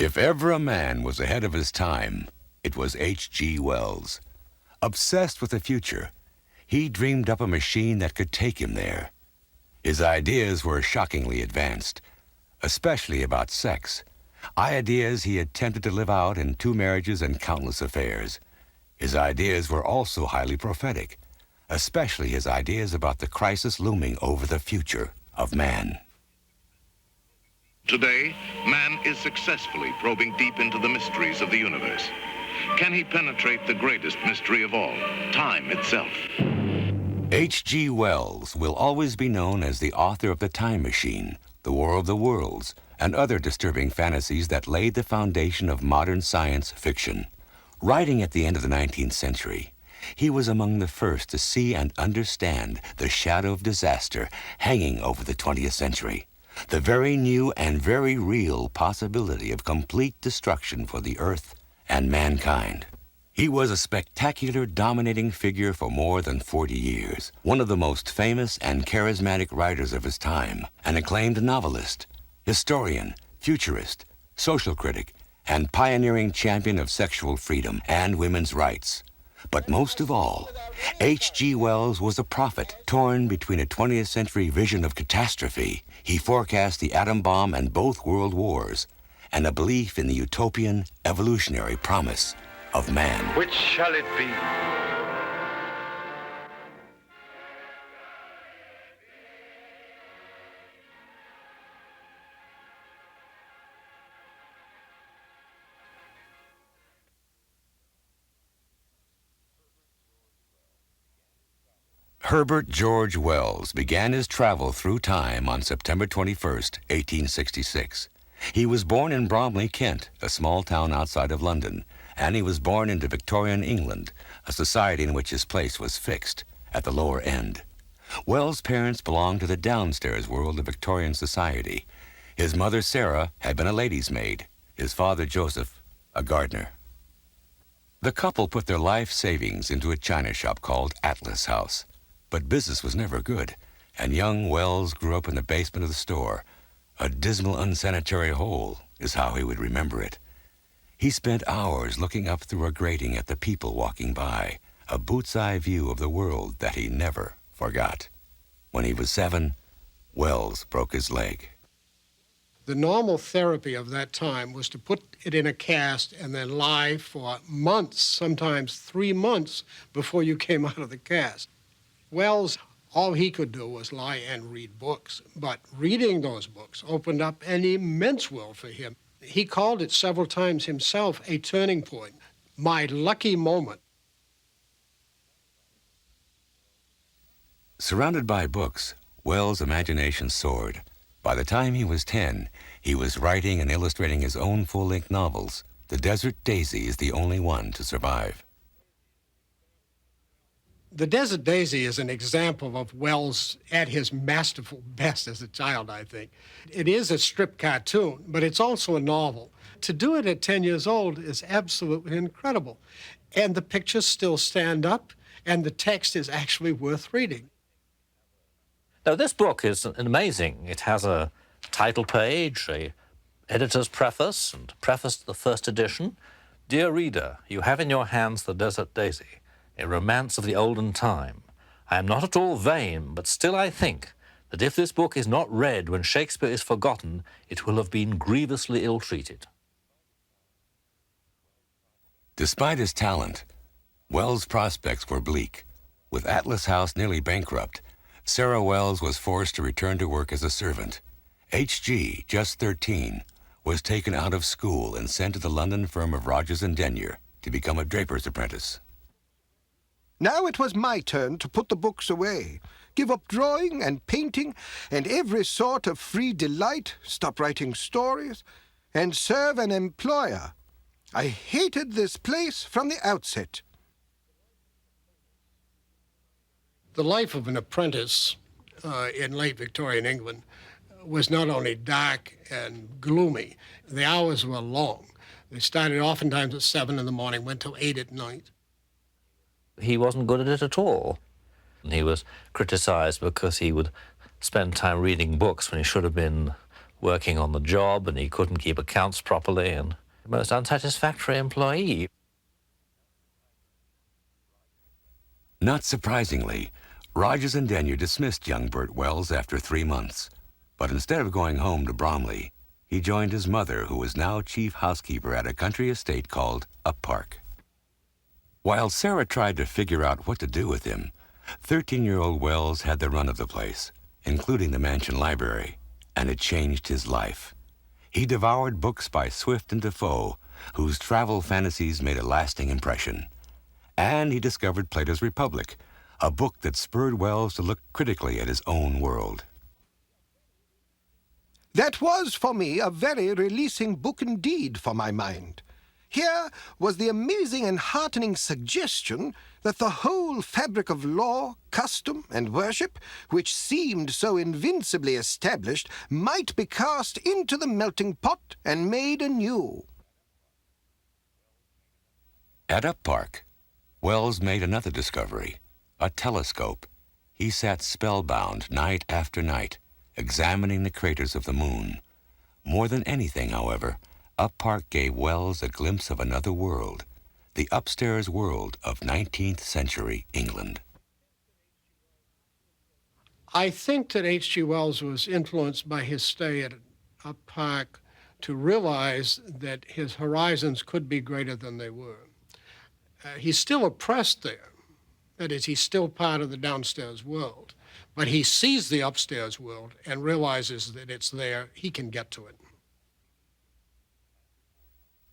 If ever a man was ahead of his time, it was H.G. Wells. Obsessed with the future, he dreamed up a machine that could take him there. His ideas were shockingly advanced, especially about sex, ideas he attempted to live out in 2 marriages and countless affairs. His ideas were also highly prophetic, especially his ideas about the crisis looming over the future of man. Today, man is successfully probing deep into the mysteries of the universe. Can he penetrate the greatest mystery of all, time itself? H.G. Wells will always be known as the author of The Time Machine, The War of the Worlds, and other disturbing fantasies that laid the foundation of modern science fiction. Writing at the end of the 19th century, he was among the first to see and understand the shadow of disaster hanging over the 20th century. The very new and very real possibility of complete destruction for the earth and mankind. He was a spectacular, dominating figure for more than 40 years, one of the most famous and charismatic writers of his time, an acclaimed novelist, historian, futurist, social critic, and pioneering champion of sexual freedom and women's rights. But most of all, H.G. Wells was a prophet torn between a 20th century vision of catastrophe. He forecast the atom bomb and both world wars, and a belief in the utopian, evolutionary promise of man. Which shall it be? Herbert George Wells began his travel through time on September 21st, 1866. He was born in Bromley, Kent, a small town outside of London, and he was born into Victorian England, a society in which his place was fixed, at the lower end. Wells' parents belonged to the downstairs world of Victorian society. His mother, Sarah, had been a lady's maid, his father, Joseph, a gardener. The couple put their life savings into a china shop called Atlas House. But business was never good, and young Wells grew up in the basement of the store. A dismal, unsanitary hole is how he would remember it. He spent hours looking up through a grating at the people walking by, a boot's-eye view of the world that he never forgot. When he was 7, Wells broke his leg. The normal therapy of that time was to put it in a cast and then lie for months, sometimes 3 months, before you came out of the cast. Wells, all he could do was lie and read books, but reading those books opened up an immense world for him. He called it several times himself a turning point, my lucky moment. Surrounded by books, Wells' imagination soared. By the time he was 10, he was writing and illustrating his own full-length novels. The Desert Daisy is the only one to survive. The Desert Daisy is an example of Wells at his masterful best as a child, I think. It is a strip cartoon, but it's also a novel. To do it at 10 years old is absolutely incredible. And the pictures still stand up, and the text is actually worth reading. Now, this book is amazing. It has a title page, a editor's preface, and preface to the first edition. Dear reader, you have in your hands The Desert Daisy, a romance of the olden time. I am not at all vain, but still I think that if this book is not read when Shakespeare is forgotten, it will have been grievously ill-treated. Despite his talent, Wells' prospects were bleak. With Atlas House nearly bankrupt, Sarah Wells was forced to return to work as a servant. H.G., just 13, was taken out of school and sent to the London firm of Rogers and Denyer to become a draper's apprentice. Now it was my turn to put the books away, give up drawing and painting and every sort of free delight, stop writing stories, and serve an employer. I hated this place from the outset. The life of an apprentice in late Victorian England was not only dark and gloomy, the hours were long. They started oftentimes at 7 in the morning, went till 8 at night. He wasn't good at it at all. And he was criticized because he would spend time reading books when he should have been working on the job and he couldn't keep accounts properly and the most unsatisfactory employee. Not surprisingly, Rogers and Denyer dismissed young Bert Wells after 3 months. But instead of going home to Bromley, he joined his mother, who was now chief housekeeper at a country estate called Up Park. While Sarah tried to figure out what to do with him, 13-year-old Wells had the run of the place, including the mansion library, and it changed his life. He devoured books by Swift and Defoe, whose travel fantasies made a lasting impression. And he discovered Plato's Republic, a book that spurred Wells to look critically at his own world. That was, for me, a very releasing book indeed for my mind. Here was the amazing and heartening suggestion that the whole fabric of law, custom, and worship, which seemed so invincibly established, might be cast into the melting pot and made anew. At Up Park, Wells made another discovery, a telescope. He sat spellbound night after night, examining the craters of the moon. More than anything, however, Up Park gave Wells a glimpse of another world, the upstairs world of 19th century England. I think that H.G. Wells was influenced by his stay at Up Park to realize that his horizons could be greater than they were. He's still oppressed there. That is, he's still part of the downstairs world. But he sees the upstairs world and realizes that it's there. He can get to it.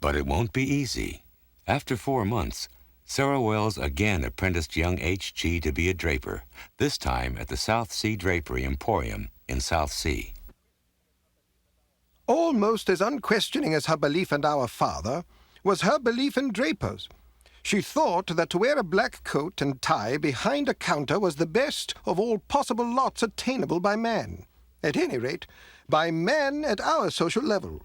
But it won't be easy. After 4 months, Sarah Wells again apprenticed young H.G. to be a draper, this time at the South Sea Drapery Emporium in South Sea. Almost as unquestioning as her belief in our Father was her belief in drapers. She thought that to wear a black coat and tie behind a counter was the best of all possible lots attainable by man. At any rate, by man at our social level.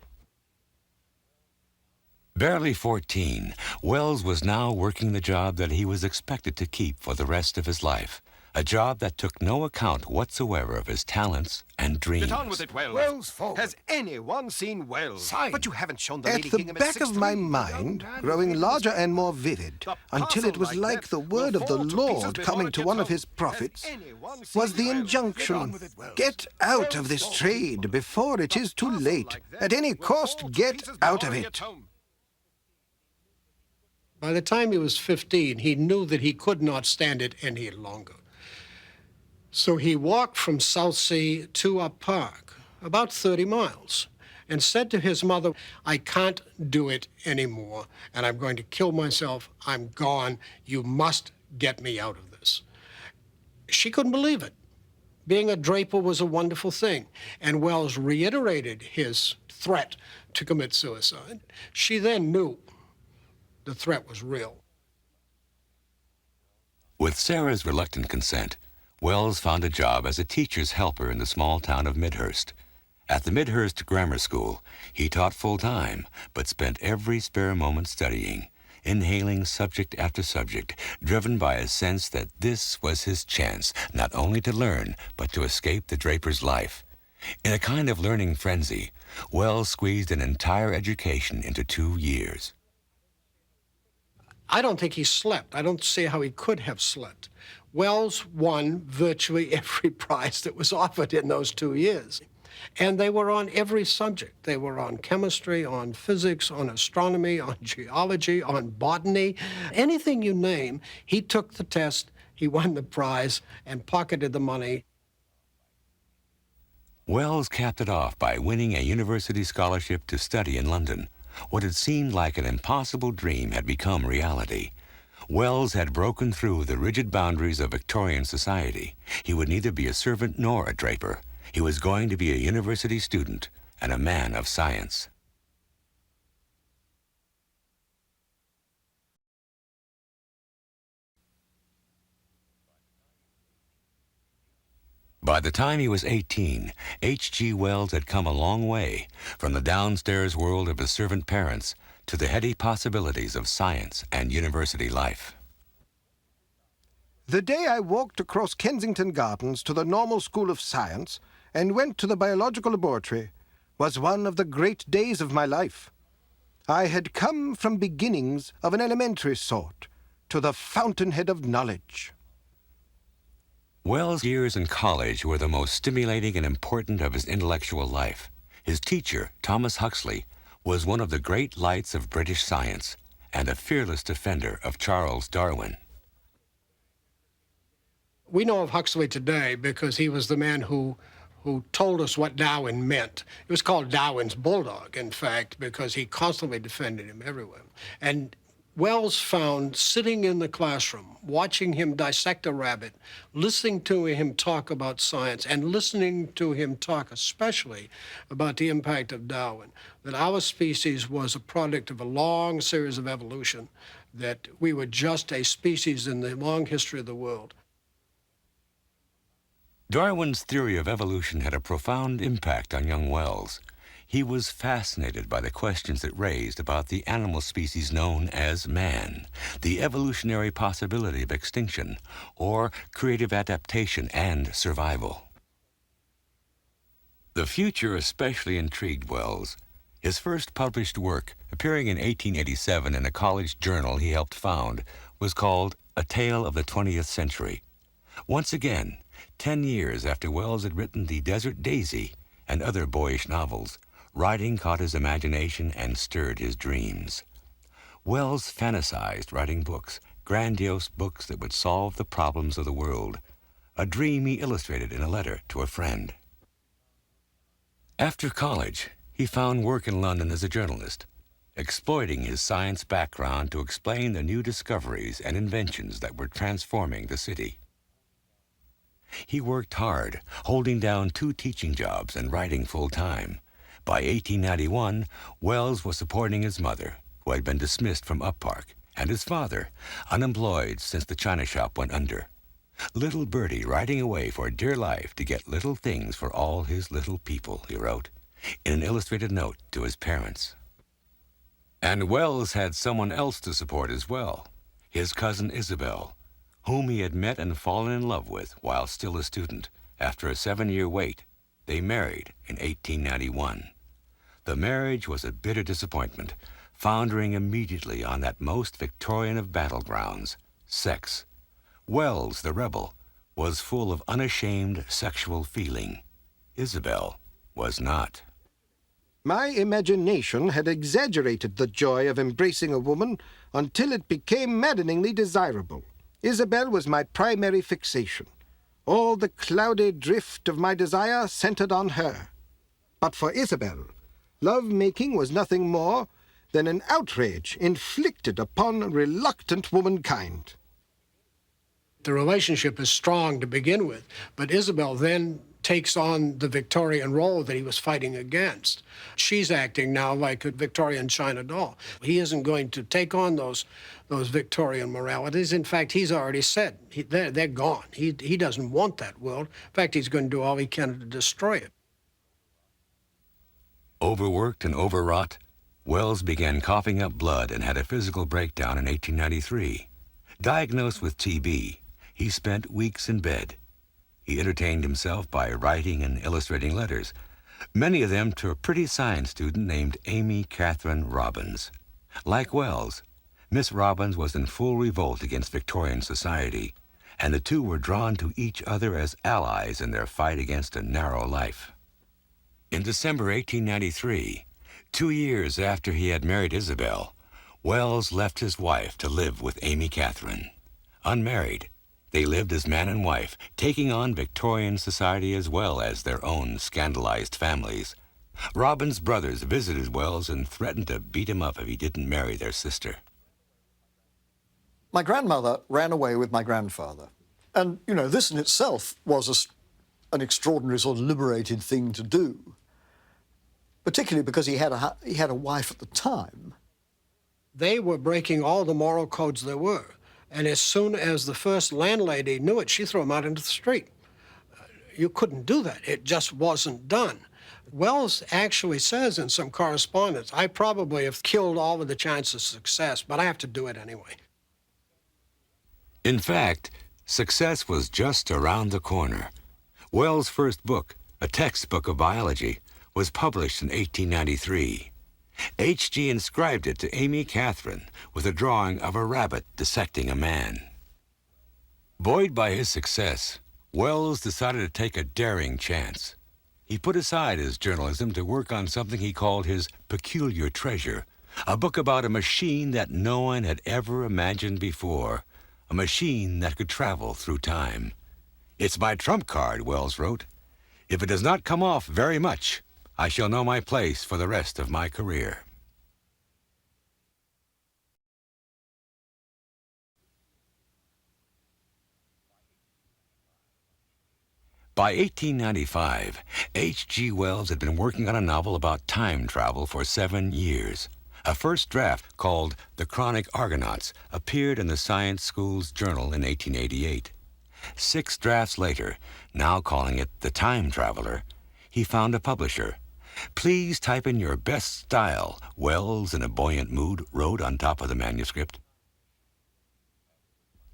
Barely 14, Wells was now working the job that he was expected to keep for the rest of his life, a job that took no account whatsoever of his talents and dreams. Get on with it, Wells. Wells forward. Has anyone seen Wells? Sign. But you haven't shown the At Lady the Gingham back of my 6'3". mind, growing larger and more vivid, until it was like the word of the Lord coming to one of his prophets, was the injunction, get out of this trade before it is too late. At any cost, get out of it. By the time he was 15, he knew that he could not stand it any longer. So he walked from South Sea to Up Park, about 30 miles, and said to his mother, I can't do it anymore, and I'm going to kill myself. I'm gone. You must get me out of this. She couldn't believe it. Being a draper was a wonderful thing, and Wells reiterated his threat to commit suicide. She then knew the threat was real. With Sarah's reluctant consent, Wells found a job as a teacher's helper in the small town of Midhurst. At the Midhurst Grammar School, he taught full-time, but spent every spare moment studying, inhaling subject after subject, driven by a sense that this was his chance not only to learn, but to escape the draper's life. In a kind of learning frenzy, Wells squeezed an entire education into 2 years. I don't think he slept. I don't see how he could have slept. Wells won virtually every prize that was offered in those 2 years. And they were on every subject. They were on chemistry, on physics, on astronomy, on geology, on botany. Anything you name, he took the test, he won the prize, and pocketed the money. Wells capped it off by winning a university scholarship to study in London. What had seemed like an impossible dream had become reality. Wells had broken through the rigid boundaries of Victorian society. He would neither be a servant nor a draper. He was going to be a university student and a man of science. By the time he was 18, H.G. Wells had come a long way from the downstairs world of his servant parents to the heady possibilities of science and university life. The day I walked across Kensington Gardens to the Normal School of Science and went to the biological laboratory was one of the great days of my life. I had come from beginnings of an elementary sort to the fountainhead of knowledge. Wells' years in college were the most stimulating and important of his intellectual life. His teacher, Thomas Huxley, was one of the great lights of British science and a fearless defender of Charles Darwin. We know of Huxley today because he was the man who told us what Darwin meant. It was called Darwin's bulldog, in fact, because he constantly defended him everywhere. And Wells found sitting in the classroom, watching him dissect a rabbit, listening to him talk about science, and listening to him talk especially about the impact of Darwin, that our species was a product of a long series of evolution, that we were just a species in the long history of the world. Darwin's theory of evolution had a profound impact on young Wells. He was fascinated by the questions it raised about the animal species known as man, the evolutionary possibility of extinction, or creative adaptation and survival. The future especially intrigued Wells. His first published work, appearing in 1887 in a college journal he helped found, was called A Tale of the 20th Century. Once again, 10 years after Wells had written The Desert Daisy and other boyish novels, writing caught his imagination and stirred his dreams. Wells fantasized writing books, grandiose books that would solve the problems of the world, a dream he illustrated in a letter to a friend. After college, he found work in London as a journalist, exploiting his science background to explain the new discoveries and inventions that were transforming the city. He worked hard, holding down 2 teaching jobs and writing full-time. By 1891, Wells was supporting his mother, who had been dismissed from Up Park, and his father, unemployed since the china shop went under. Little Bertie riding away for dear life to get little things for all his little people, he wrote, in an illustrated note to his parents. And Wells had someone else to support as well, his cousin Isabel, whom he had met and fallen in love with while still a student. After a 7-year wait, they married in 1891. The marriage was a bitter disappointment, foundering immediately on that most Victorian of battlegrounds, sex. Wells, the rebel, was full of unashamed sexual feeling. Isabel was not. My imagination had exaggerated the joy of embracing a woman until it became maddeningly desirable. Isabel was my primary fixation. All the cloudy drift of my desire centered on her. But for Isabel, love-making was nothing more than an outrage inflicted upon reluctant womankind. The relationship is strong to begin with, but Isabel then takes on the Victorian role that he was fighting against. She's acting now like a Victorian China doll. He isn't going to take on those Victorian moralities. In fact, he's already said they're gone. He doesn't want that world. In fact, he's going to do all he can to destroy it. Overworked and overwrought, Wells began coughing up blood and had a physical breakdown in 1893. Diagnosed with TB, he spent weeks in bed. He entertained himself by writing and illustrating letters, many of them to a pretty science student named Amy Catherine Robbins. Like Wells, Miss Robbins was in full revolt against Victorian society, and the two were drawn to each other as allies in their fight against a narrow life. In December 1893, 2 years after he had married Isabel, Wells left his wife to live with Amy Catherine. Unmarried, they lived as man and wife, taking on Victorian society as well as their own scandalized families. Robbins' brothers visited Wells and threatened to beat him up if he didn't marry their sister. My grandmother ran away with my grandfather. And, you know, this in itself was an extraordinary sort of liberated thing to do, particularly because he had a wife at the time. They were breaking all the moral codes there were. And as soon as the first landlady knew it, she threw him out into the street. You couldn't do that. It just wasn't done. Wells actually says in some correspondence, I probably have killed all of the chances of success, but I have to do it anyway. In fact, success was just around the corner. Wells' first book, a textbook of biology, was published in 1893. H.G. inscribed it to Amy Catherine with a drawing of a rabbit dissecting a man. Buoyed by his success, Wells decided to take a daring chance. He put aside his journalism to work on something he called his peculiar treasure, a book about a machine that no one had ever imagined before, a machine that could travel through time. "It's my trump card," Wells wrote. "If it does not come off very much, I shall know my place for the rest of my career." By 1895, H.G. Wells had been working on a novel about time travel for 7 years. A first draft called The Chronic Argonauts appeared in the Science School's Journal in 1888. 6 drafts later, now calling it The Time Traveler, he found a publisher. "Please type in your best style," Wells, in a buoyant mood, wrote on top of the manuscript.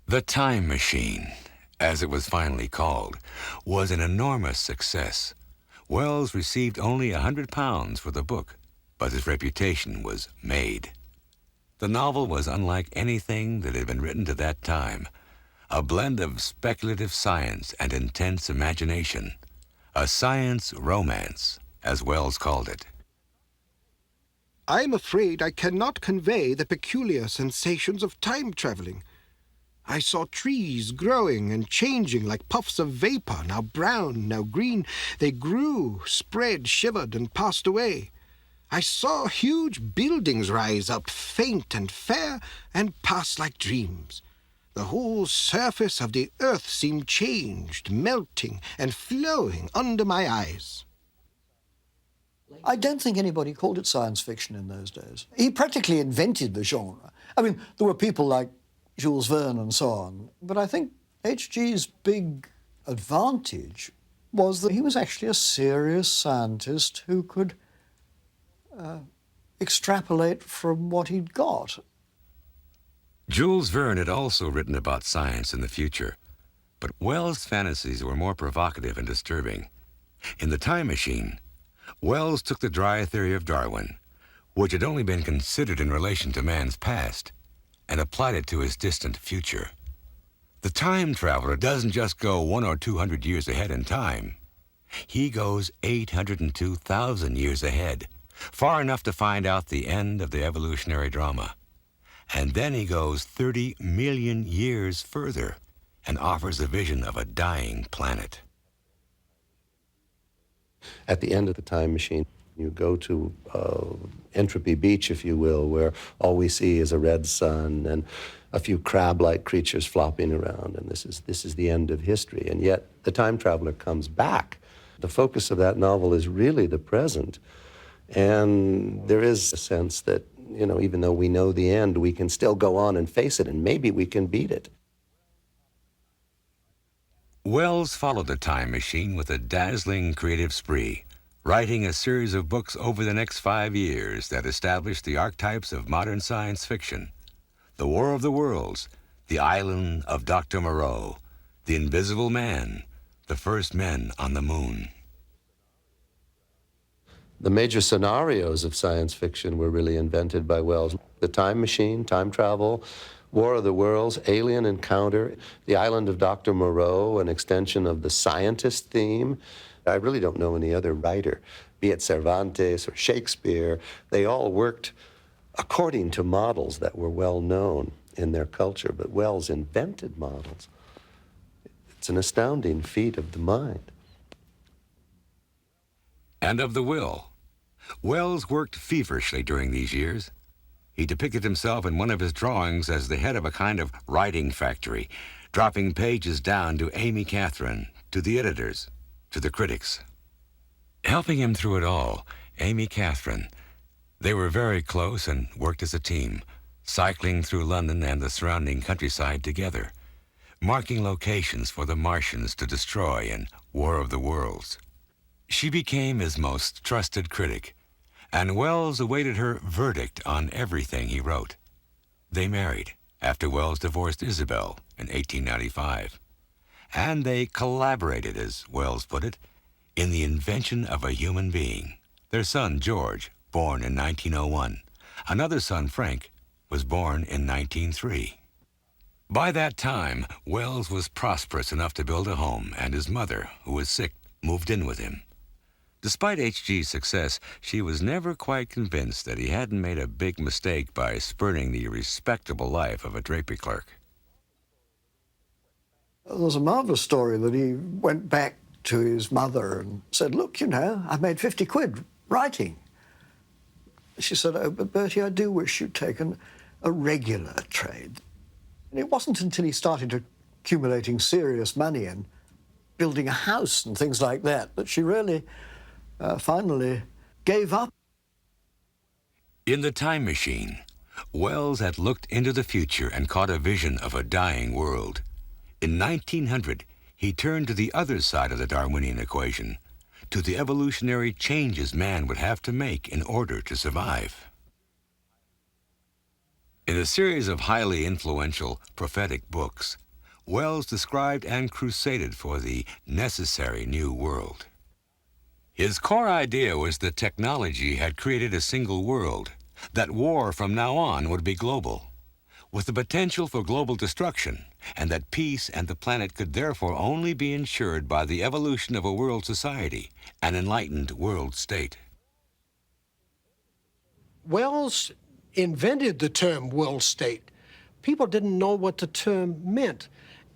The Time Machine, as it was finally called, was an enormous success. Wells received only £100 for the book, but his reputation was made. The novel was unlike anything that had been written to that time, a blend of speculative science and intense imagination, a science romance, as Wells called it. I'm afraid I cannot convey the peculiar sensations of time traveling. I saw trees growing and changing like puffs of vapor, now brown, now green. They grew, spread, shivered, and passed away. I saw huge buildings rise up, faint and fair, and pass like dreams. The whole surface of the earth seemed changed, melting and flowing under my eyes. I don't think anybody called it science fiction in those days. He practically invented the genre. I mean, there were people like Jules Verne and so on, but I think H.G.'s big advantage was that he was actually a serious scientist who could extrapolate from what he'd got. Jules Verne had also written about science in the future, but Wells' fantasies were more provocative and disturbing. In The Time Machine, Wells took the dry theory of Darwin, which had only been considered in relation to man's past, and applied it to his distant future. The time traveler doesn't just go 100 or 200 years ahead in time. He goes 802,000 years ahead, far enough to find out the end of the evolutionary drama. And then he goes 30 million years further and offers a vision of a dying planet. At the end of The Time Machine, you go to Entropy Beach, if you will, where all we see is a red sun and a few crab-like creatures flopping around, and this is the end of history. And yet the time traveler comes back. The focus of that novel is really the present, and there is a sense that, you know, even though we know the end, we can still go on and face it, and maybe we can beat it. Wells followed The Time Machine with a dazzling creative spree, writing a series of books over the next 5 years that established the archetypes of modern science fiction: The War of the Worlds, The Island of Dr. Moreau, The Invisible Man, The First Men on the Moon. The major scenarios of science fiction were really invented by Wells. The Time Machine, time travel, War of the Worlds, Alien Encounter, The Island of Dr. Moreau, an extension of the scientist theme. I really don't know any other writer, be it Cervantes or Shakespeare. They all worked according to models that were well known in their culture, but Wells invented models. It's an astounding feat of the mind. And of the will. Wells worked feverishly during these years. He depicted himself in one of his drawings as the head of a kind of writing factory, dropping pages down to Amy Catherine, to the editors, to the critics. Helping him through it all, Amy Catherine. They were very close and worked as a team, cycling through London and the surrounding countryside together, marking locations for the Martians to destroy in War of the Worlds. She became his most trusted critic, and Wells awaited her verdict on everything he wrote. They married after Wells divorced Isabel in 1895, and they collaborated, as Wells put it, in the invention of a human being, Their son, George, born in 1901. Another son, Frank, was born in 1903. By that time, Wells was prosperous enough to build a home, and his mother, who was sick, moved in with him. Despite H.G.'s success, she was never quite convinced that he hadn't made a big mistake by spurning the respectable life of a drapery clerk. There's a marvellous story that he went back to his mother and said, look, you know, I made 50 quid writing. She said, oh, but Bertie, I do wish you'd taken a regular trade. And it wasn't until he started accumulating serious money and building a house and things like that that she really finally gave up. In The Time Machine, Wells had looked into the future and caught a vision of a dying world. In 1900, he turned to the other side of the Darwinian equation, to the evolutionary changes man would have to make in order to survive. In a series of highly influential prophetic books, Wells described and crusaded for the necessary new world. His core idea was that technology had created a single world, that war from now on would be global, with the potential for global destruction, and that peace and the planet could therefore only be ensured by the evolution of a world society, an enlightened world state. Wells invented the term world state. People didn't know what the term meant.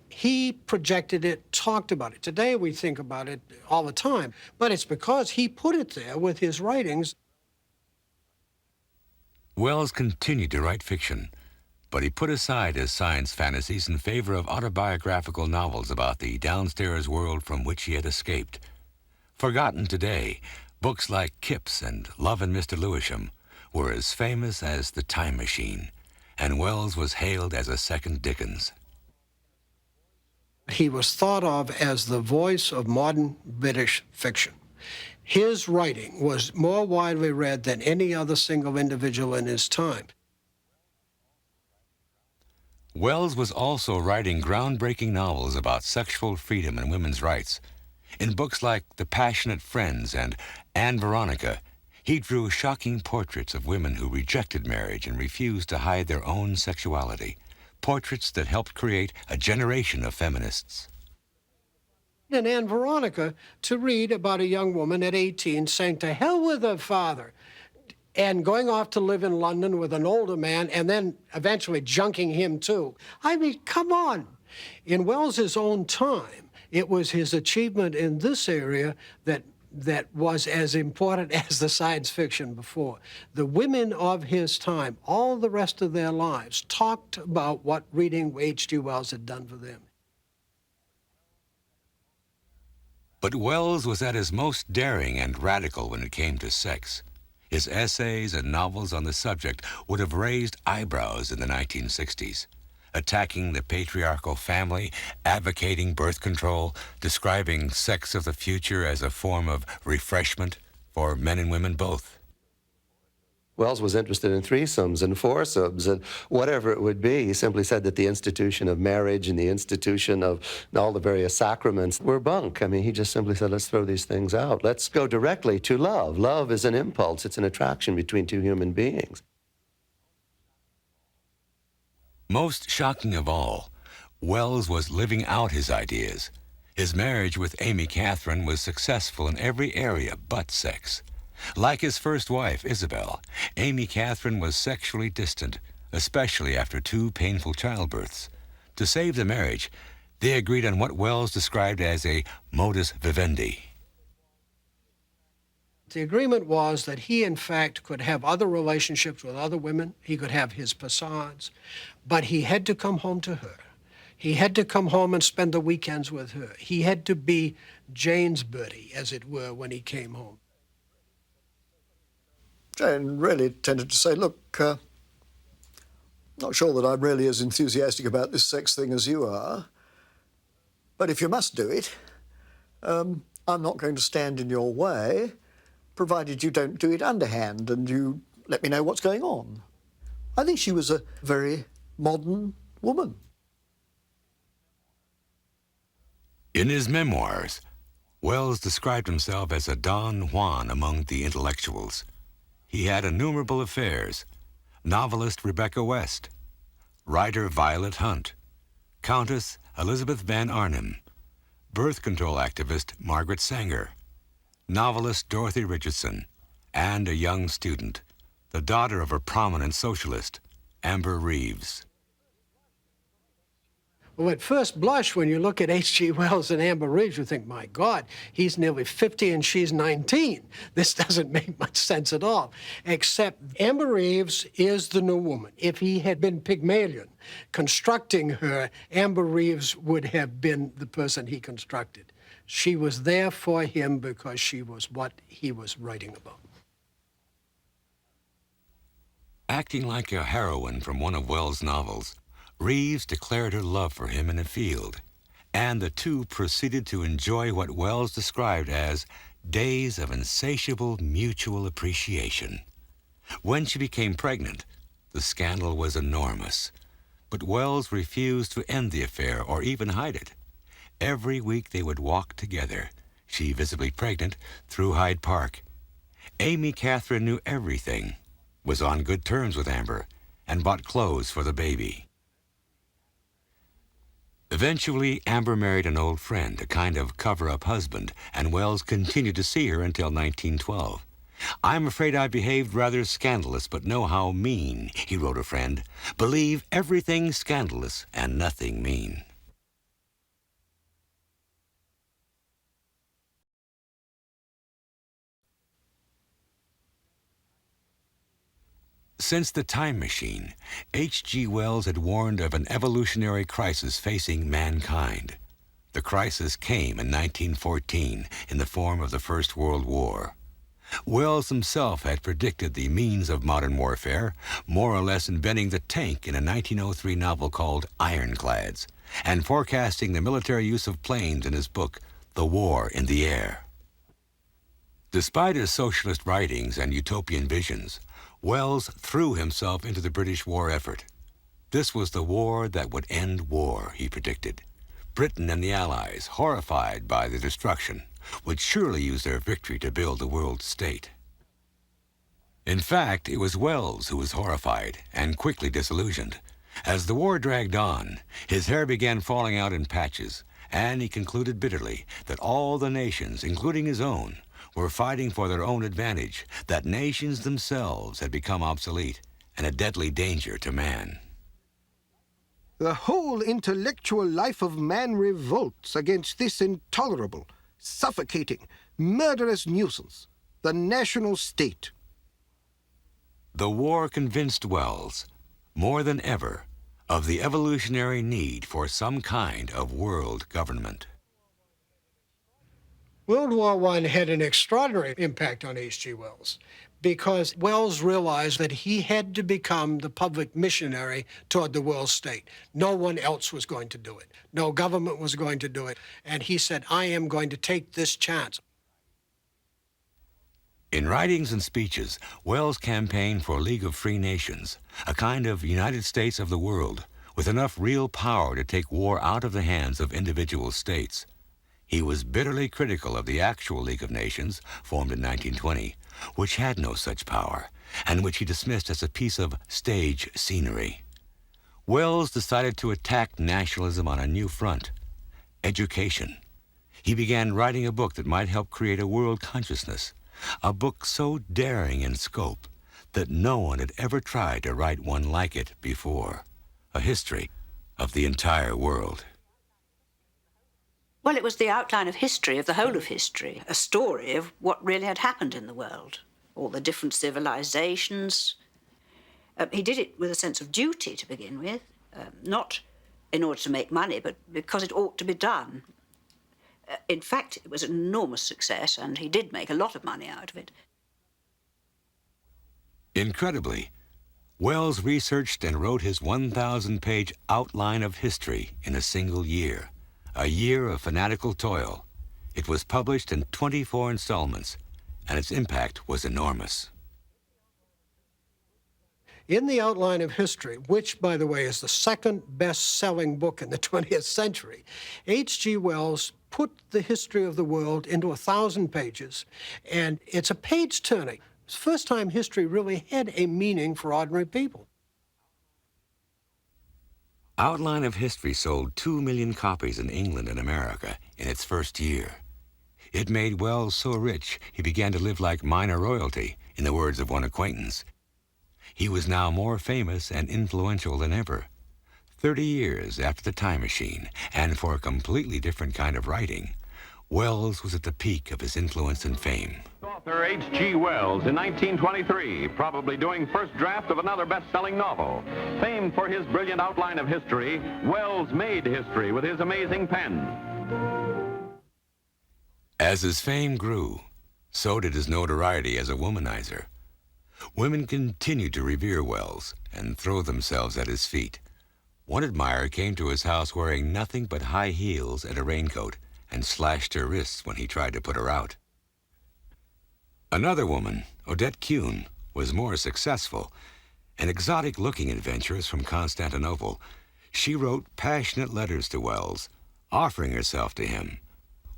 He projected it, talked about it. Today we think about it all the time, but it's because he put it there with his writings. Wells continued to write fiction, but he put aside his science fantasies in favor of autobiographical novels about the downstairs world from which he had escaped. Forgotten today, books like Kipps and Love and Mr. Lewisham were as famous as The Time Machine, and Wells was hailed as a second Dickens. He was thought of as the voice of modern British fiction. His writing was more widely read than any other single individual in his time. Wells was also writing groundbreaking novels about sexual freedom and women's rights. In books like The Passionate Friends and Anne Veronica, he drew shocking portraits of women who rejected marriage and refused to hide their own sexuality, portraits that helped create a generation of feminists. In Anne Veronica, to read about a young woman at 18 saying to hell with her father and going off to live in London with an older man and then eventually junking him too. I mean, come on. In Wells's own time, it was his achievement in this area that was as important as the science fiction before. The women of his time, all the rest of their lives, talked about what reading H.G. Wells had done for them. But Wells was at his most daring and radical when it came to sex. His essays and novels on the subject would have raised eyebrows in the 1960s, attacking the patriarchal family, advocating birth control, describing sex of the future as a form of refreshment for men and women both. Wells was interested in threesomes and foursomes and whatever it would be. He simply said that the institution of marriage and the institution of all the various sacraments were bunk. I mean, he just simply said, let's throw these things out. Let's go directly to love. Love is an impulse. It's an attraction between two human beings. Most shocking of all, Wells was living out his ideas. His marriage with Amy Catherine was successful in every area but sex. Like his first wife, Isabel, Amy Catherine was sexually distant, especially after 2 painful childbirths. To save the marriage, they agreed on what Wells described as a modus vivendi. The agreement was that he, in fact, could have other relationships with other women. He could have his passades, but he had to come home to her. He had to come home and spend the weekends with her. He had to be Jane's Bertie, as it were, when he came home. Jane really tended to say, look, not sure that I'm really as enthusiastic about this sex thing as you are, but if you must do it, I'm not going to stand in your way, provided you don't do it underhand and you let me know what's going on. I think she was a very modern woman. In his memoirs, Wells described himself as a Don Juan among the intellectuals. He had innumerable affairs: novelist Rebecca West, writer Violet Hunt, Countess Elizabeth Van Arnhem, birth control activist Margaret Sanger, novelist Dorothy Richardson, and a young student, the daughter of a prominent socialist, Amber Reeves. Well, at first blush, when you look at H.G. Wells and Amber Reeves, you think, my God, he's nearly 50 and she's 19. This doesn't make much sense at all. Except Amber Reeves is the new woman. If he had been Pygmalion constructing her, Amber Reeves would have been the person he constructed. She was there for him because she was what he was writing about. Acting like a heroine from one of Wells' novels, Reeves declared her love for him in a field, and the two proceeded to enjoy what Wells described as days of insatiable mutual appreciation. When she became pregnant, the scandal was enormous, but Wells refused to end the affair or even hide it. Every week they would walk together, she visibly pregnant, through Hyde Park. Amy Catherine knew everything, was on good terms with Amber, and bought clothes for the baby. Eventually, Amber married an old friend, a kind of cover-up husband, and Wells continued to see her until 1912. "I'm afraid I behaved rather scandalous, but know how mean," he wrote a friend. "Believe everything scandalous and nothing mean." Since The Time Machine, H.G. Wells had warned of an evolutionary crisis facing mankind. The crisis came in 1914 in the form of the First World War. Wells himself had predicted the means of modern warfare, more or less inventing the tank in a 1903 novel called Ironclads, and forecasting the military use of planes in his book, The War in the Air. Despite his socialist writings and utopian visions, Wells threw himself into the British war effort. This was the war that would end war, he predicted. Britain and the Allies, horrified by the destruction, would surely use their victory to build the world state. In fact, it was Wells who was horrified and quickly disillusioned. As the war dragged on, his hair began falling out in patches, and he concluded bitterly that all the nations, including his own, were fighting for their own advantage, that nations themselves had become obsolete and a deadly danger to man. The whole intellectual life of man revolts against this intolerable, suffocating, murderous nuisance, the national state. The war convinced Wells, more than ever, of the evolutionary need for some kind of world government. World War I had an extraordinary impact on H.G. Wells because Wells realized that he had to become the public missionary toward the world state. No one else was going to do it. No government was going to do it. And he said, I am going to take this chance. In writings and speeches, Wells campaigned for a League of Free Nations, a kind of United States of the world, with enough real power to take war out of the hands of individual states. He was bitterly critical of the actual League of Nations, formed in 1920, which had no such power, and which he dismissed as a piece of stage scenery. Wells decided to attack nationalism on a new front: education. He began writing a book that might help create a world consciousness, a book so daring in scope that no one had ever tried to write one like it before, a history of the entire world. Well, it was the outline of history, of the whole of history, a story of what really had happened in the world, all the different civilizations. He did it with a sense of duty to begin with, not in order to make money, but because it ought to be done. In fact, it was an enormous success, and he did make a lot of money out of it. Incredibly, Wells researched and wrote his 1,000-page outline of history in a single year. A year of fanatical toil. It was published in 24 installments, and its impact was enormous. In The Outline of History, which, by the way, is the second best-selling book in the 20th century, H.G. Wells put the history of the world into 1,000 pages, and it's a page-turner. It's the first time history really had a meaning for ordinary people. Outline of History sold 2 million copies in England and America in its first year. It made Wells so rich he began to live like minor royalty, in the words of one acquaintance. He was now more famous and influential than ever. 30 years after The Time Machine, and for a completely different kind of writing, Wells was at the peak of his influence and fame. Author H.G. Wells in 1923, probably doing first draft of another best-selling novel. Famed for his brilliant outline of history, Wells made history with his amazing pen. As his fame grew, so did his notoriety as a womanizer. Women continued to revere Wells and throw themselves at his feet. One admirer came to his house wearing nothing but high heels and a raincoat and slashed her wrists when he tried to put her out. Another woman, Odette Kuhn, was more successful. An exotic-looking adventuress from Constantinople, she wrote passionate letters to Wells, offering herself to him.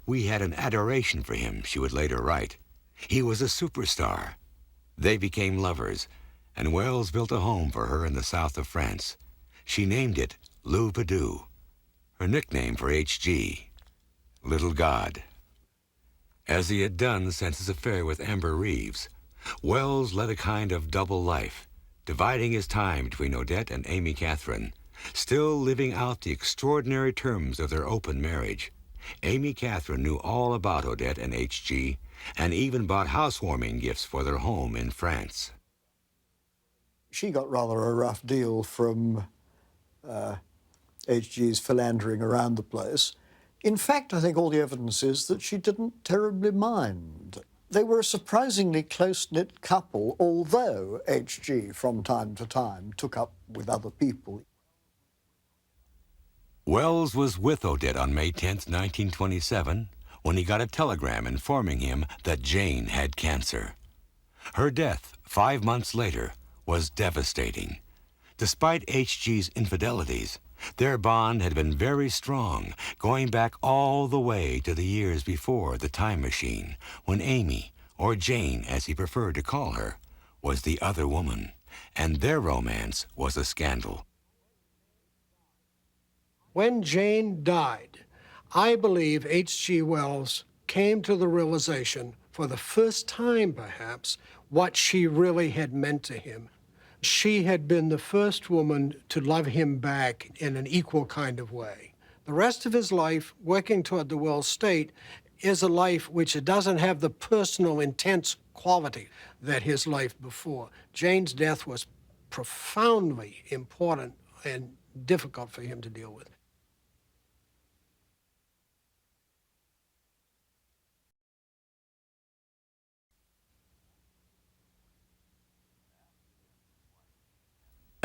"We had an adoration for him," she would later write. "He was a superstar." They became lovers, and Wells built a home for her in the south of France. She named it Lou Badou, her nickname for H.G., Little God. As he had done since his affair with Amber Reeves, Wells led a kind of double life, dividing his time between Odette and Amy Catherine, still living out the extraordinary terms of their open marriage. Amy Catherine knew all about Odette and H.G., and even bought housewarming gifts for their home in France. She got rather a rough deal from H.G.'s philandering around the place. In fact, I think all the evidence is that she didn't terribly mind. They were a surprisingly close-knit couple, although H.G. from time to time took up with other people. Wells was with Odette on May 10, 1927, when he got a telegram informing him that Jane had cancer. Her death, 5 months later, was devastating. Despite H.G.'s infidelities, their bond had been very strong, going back all the way to the years before The Time Machine, when Amy, or Jane as he preferred to call her, was the other woman, and their romance was a scandal. When Jane died, I believe H.G. Wells came to the realization, for the first time perhaps, what she really had meant to him. She had been the first woman to love him back in an equal kind of way. The rest of his life, working toward the Wells state, is a life which doesn't have the personal, intense quality that his life before. Jane's death was profoundly important and difficult for him to deal with.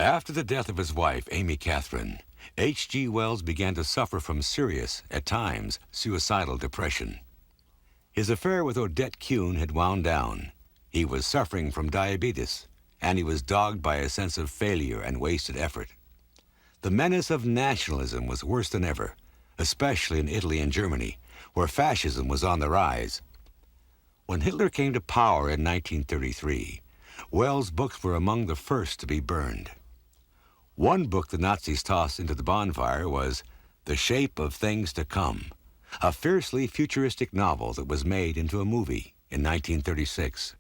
After the death of his wife, Amy Catherine, H.G. Wells began to suffer from serious, at times, suicidal depression. His affair with Odette Kuhn had wound down. He was suffering from diabetes, and he was dogged by a sense of failure and wasted effort. The menace of nationalism was worse than ever, especially in Italy and Germany, where fascism was on the rise. When Hitler came to power in 1933, Wells' books were among the first to be burned. One book the Nazis tossed into the bonfire was The Shape of Things to Come, a fiercely futuristic novel that was made into a movie in 1936.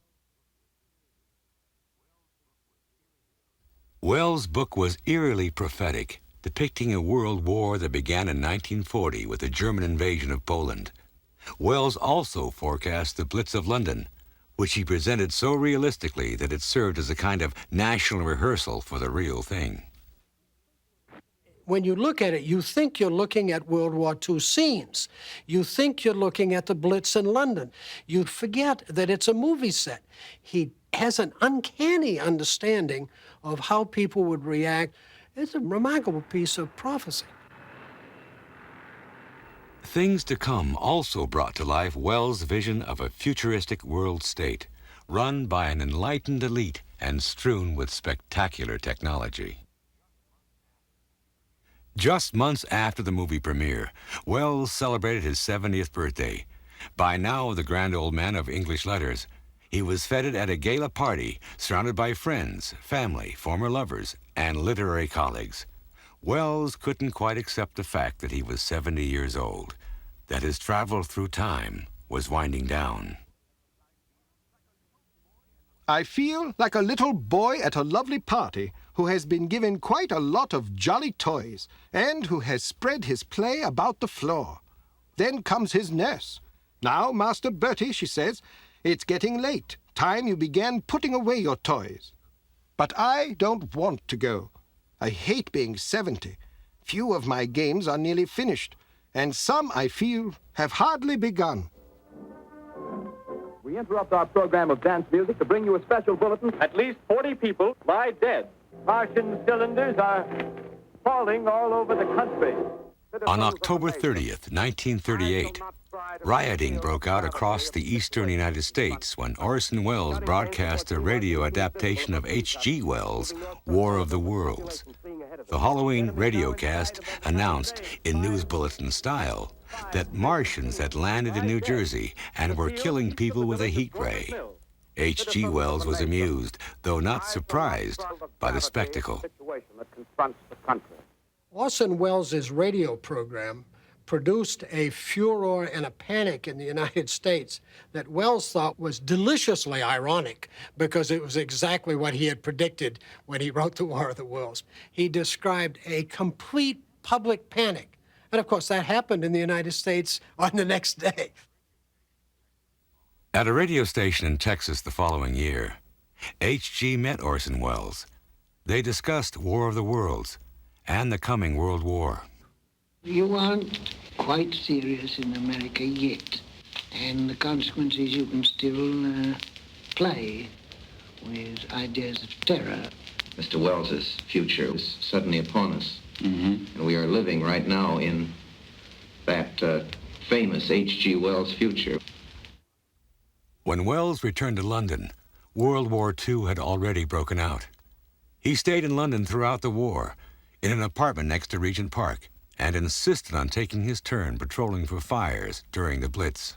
Wells' book was eerily prophetic, depicting a world war that began in 1940 with the German invasion of Poland. Wells also forecast the Blitz of London, which he presented so realistically that it served as a kind of national rehearsal for the real thing. When you look at it, you think you're looking at World War II scenes. You think you're looking at the Blitz in London. You forget that it's a movie set. He has an uncanny understanding of how people would react. It's a remarkable piece of prophecy. Things to Come also brought to life Wells' vision of a futuristic world state, run by an enlightened elite and strewn with spectacular technology. Just months after the movie premiere, Wells celebrated his 70th birthday. By now the grand old man of English letters, he was feted at a gala party surrounded by friends, family, former lovers, and literary colleagues. Wells couldn't quite accept the fact that he was 70 years old, that his travel through time was winding down. I feel like a little boy at a lovely party who has been given quite a lot of jolly toys and who has spread his play about the floor. Then comes his nurse. "Now, Master Bertie," she says, "it's getting late. Time you began putting away your toys." But I don't want to go. I hate being 70. Few of my games are nearly finished, and some, I feel, have hardly begun. We interrupt our program of dance music to bring you a special bulletin. At least 40 people lie dead. Martian cylinders are falling all over the country. On October 30th, 1938, rioting broke out across the eastern United States when Orson Welles broadcast a radio adaptation of H.G. Wells' War of the Worlds. The Halloween radiocast announced in news bulletin style that Martians had landed in New Jersey and were killing people with a heat ray. H.G. Wells was amused, though not surprised, by the spectacle. Orson Welles' radio program produced a furor and a panic in the United States that Wells thought was deliciously ironic because it was exactly what he had predicted when he wrote The War of the Worlds. He described a complete public panic. And of course, that happened in the United States on the next day. At a radio station in Texas the following year, H.G. met Orson Welles. They discussed War of the Worlds and the coming World War. You aren't quite serious in America yet, and the consequences you can still play with ideas of terror. Mr. Wells's future is suddenly upon us. And we are living right now in that famous H.G. Wells future. When Wells returned to London, World War II had already broken out. He stayed in London throughout the war, in an apartment next to Regent Park, and insisted on taking his turn patrolling for fires during the Blitz.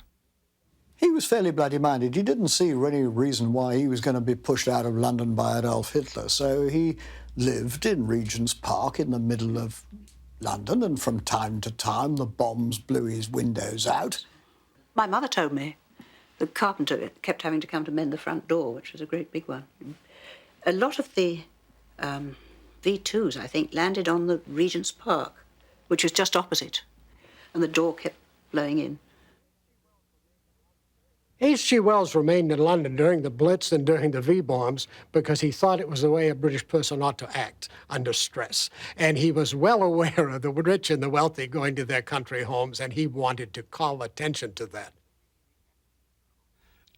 He was fairly bloody-minded. He didn't see any reason why he was going to be pushed out of London by Adolf Hitler, so he lived in Regent's Park in the middle of London, and from time to time the bombs blew his windows out. My mother told me the carpenter kept having to come to mend the front door, which was a great big one. A lot of the V2s, I think, landed on the Regent's Park, which was just opposite, and the door kept blowing in. H.G. Wells remained in London during the Blitz and during the V-bombs because he thought it was the way a British person ought to act under stress. And he was well aware of the rich and the wealthy going to their country homes, and he wanted to call attention to that.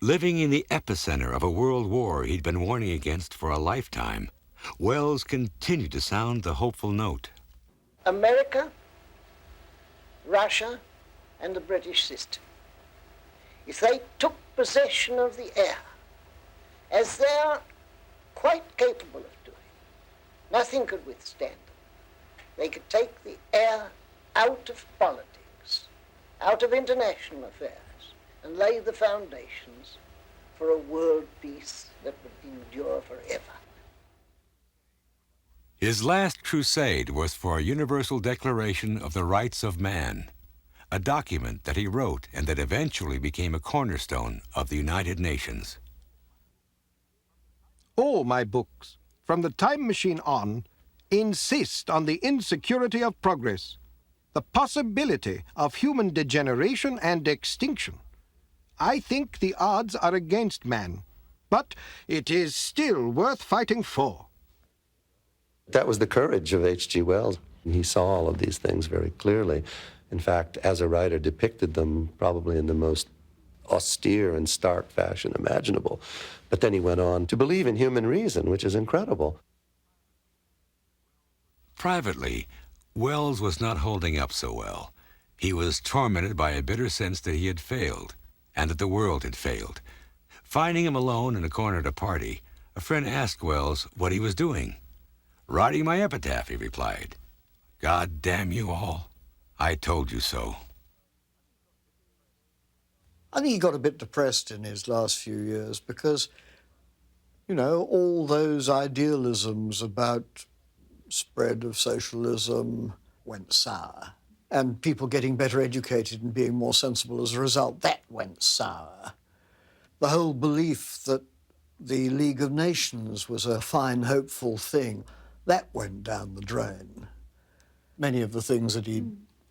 Living in the epicenter of a world war he'd been warning against for a lifetime, Wells continued to sound the hopeful note. America, Russia, and the British system, if they took possession of the air, as they are quite capable of doing, nothing could withstand them. They could take the air out of politics, out of international affairs, and lay the foundations for a world peace that would endure forever. His last crusade was for a universal declaration of the rights of man, a document that he wrote and that eventually became a cornerstone of the United Nations. All my books, from The Time Machine on, insist on the insecurity of progress, the possibility of human degeneration and extinction. I think the odds are against man, but it is still worth fighting for. That was the courage of H.G. Wells. He saw all of these things very clearly. In fact, as a writer, depicted them probably in the most austere and stark fashion imaginable. But then he went on to believe in human reason, which is incredible. Privately, Wells was not holding up so well. He was tormented by a bitter sense that he had failed, and that the world had failed. Finding him alone in a corner at a party, a friend asked Wells what he was doing. "Writing my epitaph," he replied. "God damn you all. I told you so." I think he got a bit depressed in his last few years because, you know, all those idealisms about spread of socialism went sour. And people getting better educated and being more sensible as a result, that went sour. The whole belief that the League of Nations was a fine, hopeful thing, that went down the drain. Many of the things that he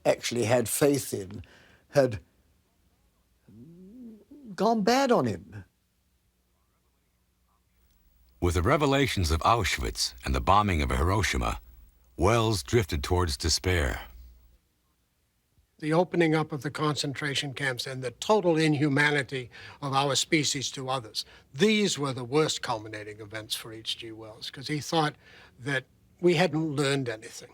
actually had faith in had gone bad on him. With the revelations of Auschwitz and the bombing of Hiroshima, Wells drifted towards despair. The opening up of the concentration camps and the total inhumanity of our species to others, these were the worst culminating events for H.G. Wells, because he thought that we hadn't learned anything.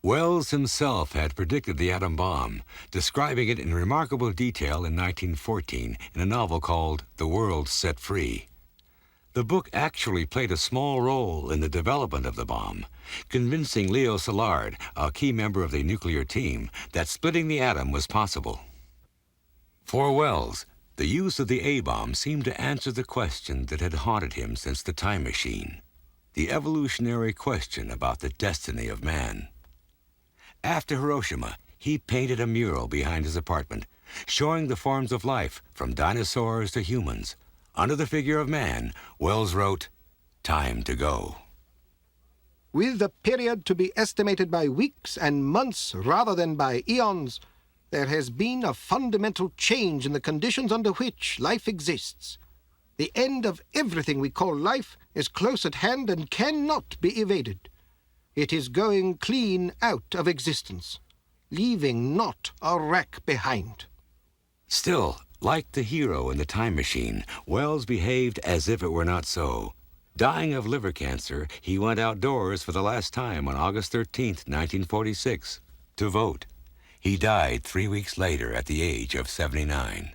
Wells himself had predicted the atom bomb, describing it in remarkable detail in 1914 in a novel called The World Set Free. The book actually played a small role in the development of the bomb, convincing Leo Szilard, a key member of the nuclear team, that splitting the atom was possible. For Wells, the use of the A-bomb seemed to answer the question that had haunted him since the time machine, the evolutionary question about the destiny of man. After Hiroshima, he painted a mural behind his apartment, showing the forms of life from dinosaurs to humans. Under the figure of man, Wells wrote, "Time to go." With the period to be estimated by weeks and months rather than by eons, there has been a fundamental change in the conditions under which life exists. The end of everything we call life is close at hand and cannot be evaded. It is going clean out of existence, leaving not a wreck behind. Still, like the hero in the time machine, Wells behaved as if it were not so. Dying of liver cancer, he went outdoors for the last time on August 13th, 1946, to vote. He died 3 weeks later at the age of 79.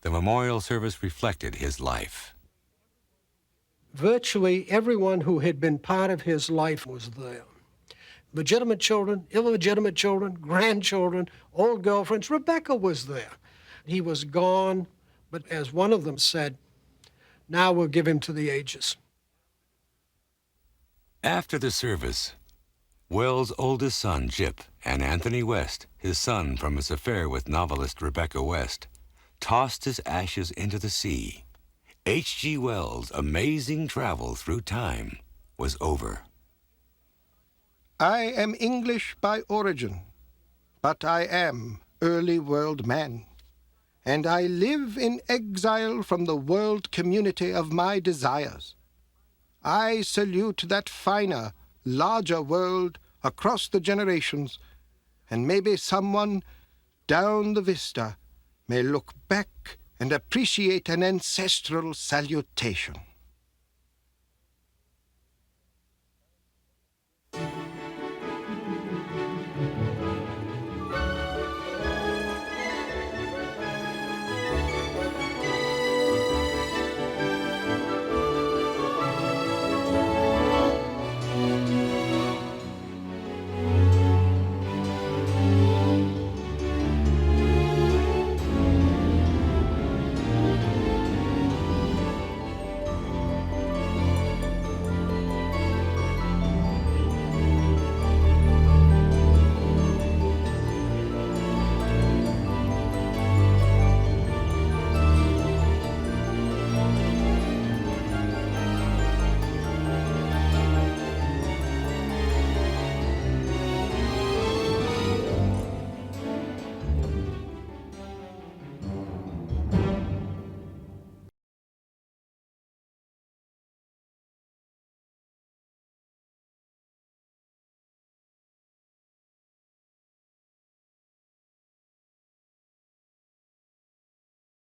The memorial service reflected his life. Virtually everyone who had been part of his life was there. Legitimate children, illegitimate children, grandchildren, old girlfriends. Rebecca was there. He was gone, but as one of them said, "Now we'll give him to the ages." After the service, Wells' oldest son, Gyp, and Anthony West, his son from his affair with novelist Rebecca West, tossed his ashes into the sea. H.G. Wells' amazing travel through time was over. I am English by origin, but I am early world man, and I live in exile from the world community of my desires. I salute that finer, larger world across the generations, and maybe someone down the vista may look back and appreciate an ancestral salutation.